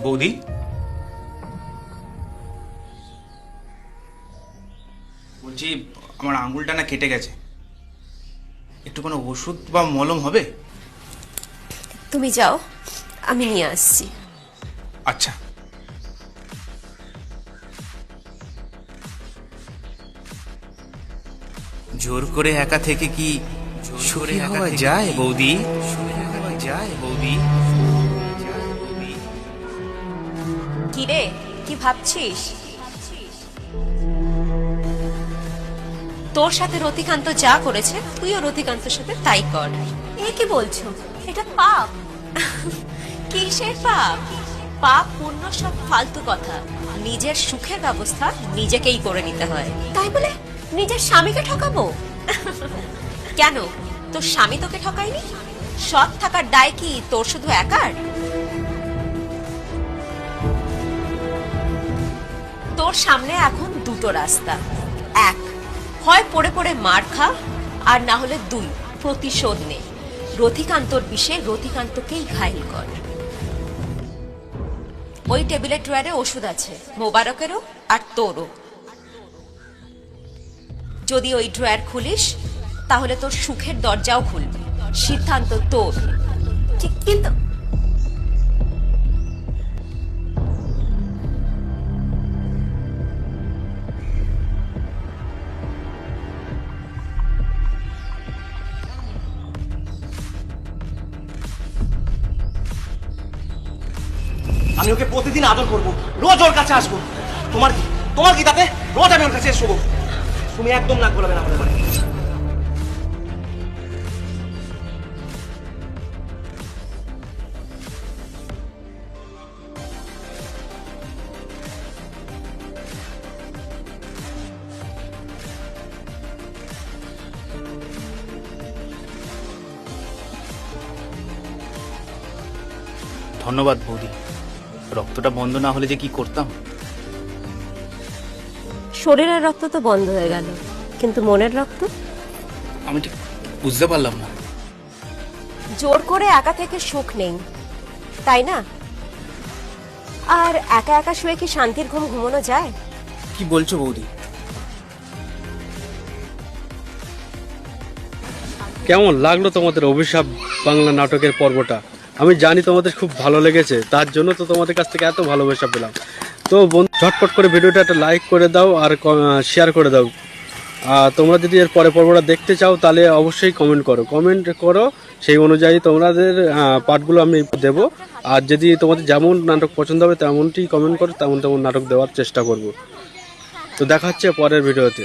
বৌদি, বলছি আমার আঙুলটা না কেটে গেছে, একটু কোনো ওষুধ বা মলম হবে? তুমি যাও, আমি নিয়ে আসছি। আচ্ছা। জোর করে একা থেকে কি সুখী হওয়া যায় বৌদি? যায় বৌদি? কি রে, কি ভাবছিস? তোর সাথে রতিকান্ত যা করেছে তুইও রতিকান্তর সাথে তাই কর। এ কি বলছো? এটা পাপ। কিসের পাপ? পাপ পুণ্য সব ফালতু কথা। নিজের সুখের ব্যবস্থা নিজেকেই করে নিতে হয়। তাই বলে নিজের স্বামীকে ঠকাবো? কেন, তোর স্বামী তোকে ঠকায়নি? সৎ থাকার দায় কি তোর শুধু একার? তোর সামনে এখন দুটো রাস্তা। এক, হয় পড়ে পড়ে মার খা, আর না হলে দুই, প্রতিশোধ নে। রতিকান্তর বিষে রতিকান্তকেই ঘায়েল কর। ওই টেবিলের ড্রয়ারে ওষুধ আছে, মোবারকেরও আর তোরও। যদি ওই ড্রয়ার খুলিস তাহলে তোর সুখের দরজাও খুলবে। সিদ্ধান্ত তোর। কিন্তু আমি ওকে প্রতিদিন আদর করবো, রোজ ওর কাছে আসবো। তোমার কি তাতে? রোজ আমি ওর কাছে এসবো। তুমি একদম নাক গলাবে না আমাদের বাড়ি। ধন্যবাদ বৌদি, রক্তটা বন্ধ না হলে যে কি করতাম। শরীরের রক্ত তো বন্ধ হয়ে গেল, কিন্তু মনের রক্ত? আমি ঠিক বুঝতে পারলাম না। জোর করে একা থেকে সুখ নেই, তাই না? আর একা একা শুয়ে কি শান্তির ঘুম ঘুমানো যায়? কি বলছো বৌদি? কেমন লাগলো তোমাদের অভিশাপ বাংলা নাটকের পর্বটা? আমি জানি তোমাদের খুব ভালো লেগেছে, তার জন্য তো তোমাদের কাছ থেকে এত ভালোবাসা পেলাম। তো বন্ধু, ঝটপট করে ভিডিওটা একটা লাইক করে দাও আর শেয়ার করে দাও। আর তোমরা যদি এর পরে পর্বটা দেখতে চাও তাহলে অবশ্যই কমেন্ট করো, সেই অনুযায়ী তোমাদের পার্টগুলো আমি দেবো। আর যদি তোমাদের যেমন নাটক পছন্দ হবে তেমনটি কমেন্ট করো, তেমন নাটক দেওয়ার চেষ্টা করব। তো দেখা হচ্ছে পরের ভিডিওতে।